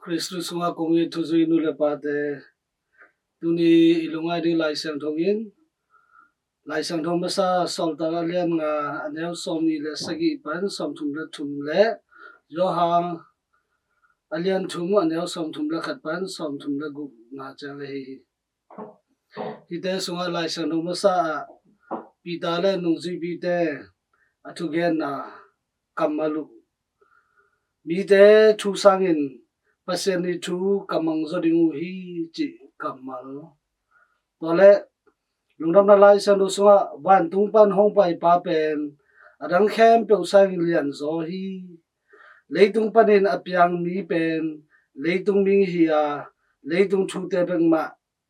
Kristus nga kung ituzui nu lepate tuni ilungai di laisang thongin laisang thong basa soltara lian nga aneu somni le sagi pan som thum le johang alian thum aneu som thum le khat pan som thum le gu nga chang le hi ite sunga laisang thong basa pita le nungzi pite athugen na kamalu mi te thu sangin paseni thu kamang zodingu hi chi kamal tole lungdam na lai san do sunga ban tung pan hong pai pa pen adang khem pe usang lian zo hi leitung panin apyang mi pen leitung ming hi a leitung thu te beng ma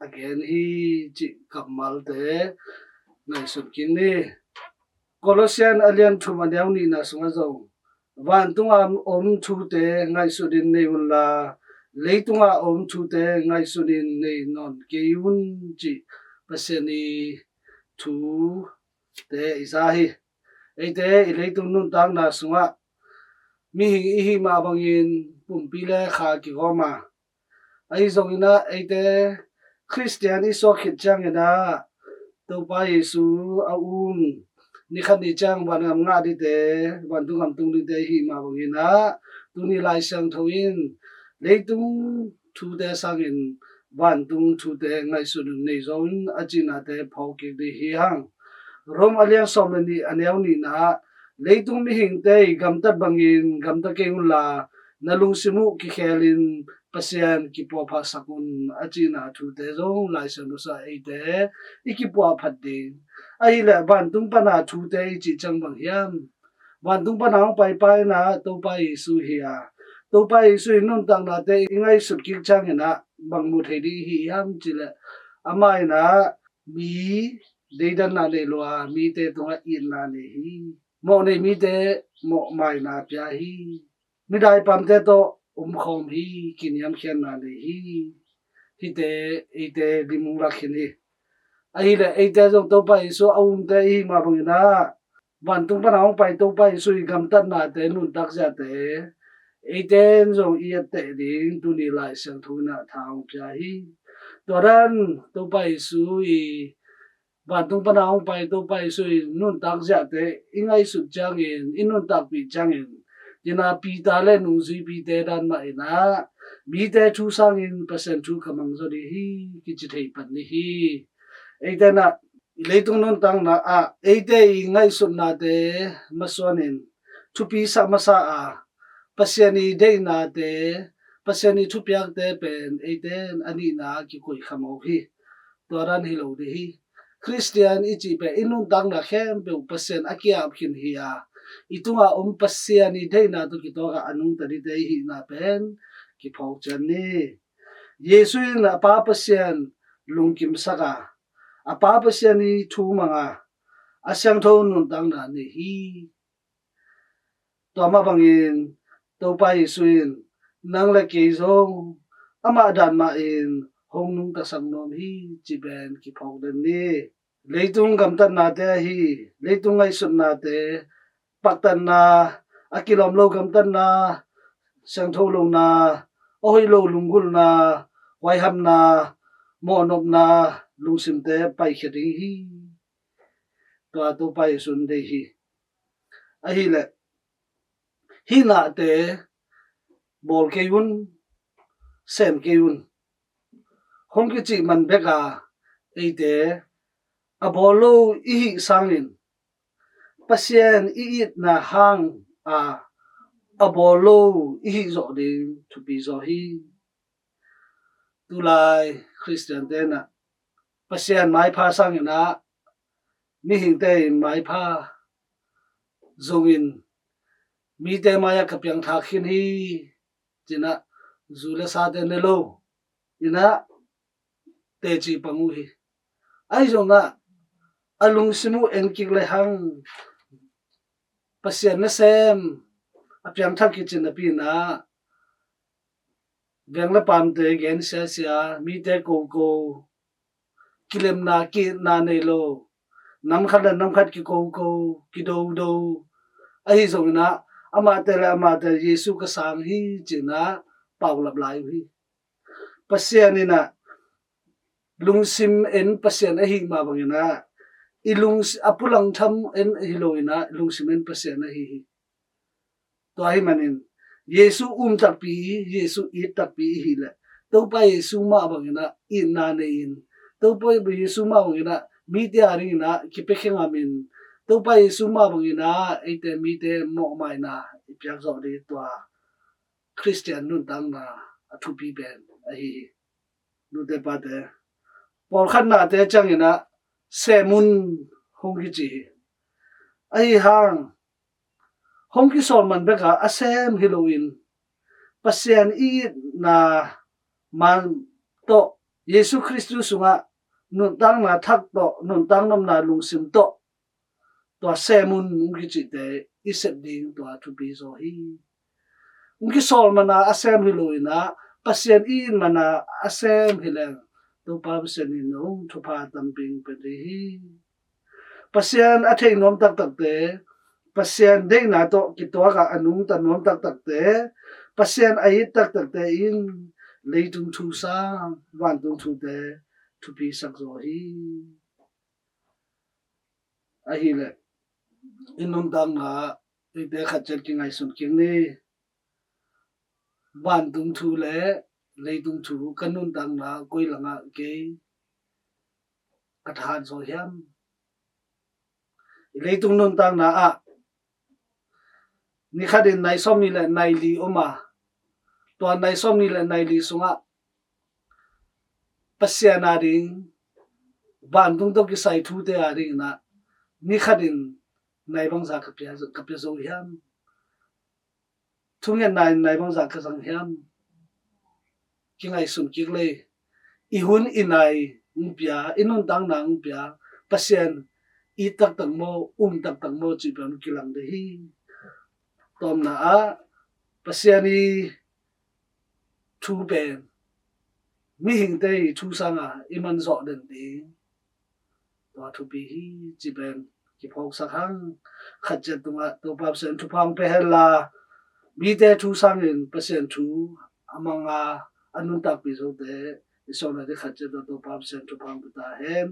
again hi chi kamal te nai sut kin ni Colossian alian thu ma dew ni na sunga zo van tunga om thu te ngai sudin nei unla leitunga om thu te ngai sudin nei non keun chi paseni thu te isahi eite leitung nun tang na sunga mi hi ma bangin pumpi le kha ki goma ai zongina eite Christian iso khitchang ina to pa Yesu a ni khan ni chang ban ngam nga di te ban tu ngam tung di te hi ma bangina tu ni lai sang thoin leitung thu te sangin ban tung thu te ngai su nei zon achina te phau ki di hi hang rom alian som ni aneu ni na leitung mi hing te gam tat bangin gam ta ke la nalung simu ki khelin pasian ki po pha sakun achina thu te zong lai sang do sa e te ikipo phat din ai la ban tung pana thu te chi chang bang hiam ban tung pana hong pai pai na to pai su hiya to pai su nun tang na te ingai sut ki chang na bang mu thei di hi ham chi la amai na mi deidan na le lo mi te to in na le hi mo nei mi te mo mai na pya hi mi dai pam te to khom hi kinyam khen na le hi te ite limung la khini ai le eite jong to pai so te hi ma bangina ban tung pa hong pai to pai su gam tan na te nun tak ja te eite jong i te ding tu ni lai sang thu na thang pya hi to ran to pai su i ban tung pa hong pai to pai su nun tak ja te ingai su chang in inun tak pi chang in jina pi ta le nu zi pi te dan ma ina mi te thu sang in percent thu kamang zo di hi ki chi thei pan ni hi eite na leitung nun tang na eite ngai sun na te masonin thupi sa masa pasiani de na te pasiani thupyak te pen eite ani na ki koi khamau hi toran hi lo de hi Christian ichi pe inun tang na khem pe pasien akia phin hi itunga pasiani de na to ki to ga anung tari te hi na pen ki phau chan ni Yesu na pa pasien lungkim saka apa pasiani thu manga asyang thon nun tang na ni hi to ma bangin to pa Yesuin nang la ke zong ama dan ma in hong nung ta sang nom hi chi ben ki phok den ni leitung gam tan na te hi leitung ngai sun na te paktan na akilom lo gam tan na sang tho lo na oi lo lungul na wai ham na mo nop na lungsim te pai khedi hi to pai sun de hi ai le hi na te bol ke yun sem ke yun hong ki chi man beka ei te abolo i sangin pasien i na hang abolo i zo ding to be zo hi tulai Christian te na pasien mai pha sangina mi hing te mai pha zongin mi te maya kapyang tha khin hi china zula sa te ne lo ina te chi pangu hi ai zonga alung simu enkik le hang pasien na sem apyang tha ki chin pi na bengla pam te gen sia mi te ko kilem na ki na nei lo nam khat ki ko ki do ai zongna ama te Yesu ka sang hi china เป่าหลับหลายวิปัสเซียนี่นะลุงซิมเอ็นปัสเซียนหิมาบางนะอีลุงอปุลังทำเอ็นฮิโลนะลุงซิมเอ็นปัสเซียนหิตัวให้มันเองเยซูตักปีเยซูอีตักปีหิแหละตัวไปเยซูมาบางนะอินนาเนอินตัวไปเยซูมาบางนะมีเดียรินะคิดไปแค่งามินตัวไปเยซูมาบางนะไอเตมีเตหมอกไม่นะอีเปียกสอบดีตัวคริสเตียนนุ่นตั้งนะทุบีเบนไอดูเตปาเตพอขันนาเตจังนะเซมุนฮงกิจีไอห่างฮงกิสอนมันเบกะอาเซมฮิโลวินปัสเซียนอีนามันโตเยซูคริสต์สุงะนุนตั้งนาทักโตนุนตั้งนำนาลุงซิมโตตัวเซมุนฮงกิจิเตอิเซบดิงตัวทุบีโซฮีฮงกิสอนมันนาอาเซมฮิโลวินนะปัสเซียนอีมันนาอาเซมฮิเลงตัวปาปัสเซียนนงทุพาตัมปิงเปรีปัสเซียนอาเทงนอมตักตักเตปัสเซียนเด้งนาโตกิตัวกะอนุงตันนอมตักตักเตปัสเซียนไอตักตักเตอินเลยตุงทูซาวันตุงทูเตทุปีสักโซฮีไอฮิเลอินนอมตังนาไอเตขัดเจกิงไอสุนกิงนี่วันตุงทูเลเลยตุงทูกันนุนตังนากุยหลังเกกระทานโซเฮียมเลยตุงนุนตังนาอะนี่ขัดในซ้อมนี่แหละในลีออกมาตัวในซ้อมนี่แหละในลีสุงะปัสเซียนาดิงบ้านตุงตกิใส่ทูเตอาดิงนะนี่ขัดในบางสักกับเปียโซเฮียมทุกอย่างในบางสักกับสังเฮียมกิงไอสุนกิเลยอีหุ่นอีไนอุปยาอินุนตังนางอุปยาปัสเซียนอีตักตังโมตักตังโมจีบมันกิลังเดฮีตอมนาปัสเซียนีทูเปนมีหิงเตยทูสังอิมันสอเดินดีตัวทูปีฮีจีเปนกิพอกสักครั้งขัดเจตุงตัวปัสเซียนทูพังเปเฮลามีเตทูสังอินปัสเซียนทูอามังอนุนตักปิโซเตอิสโอนาเดขัดเจตัวปัสเซียนทูพังปุตาเฮม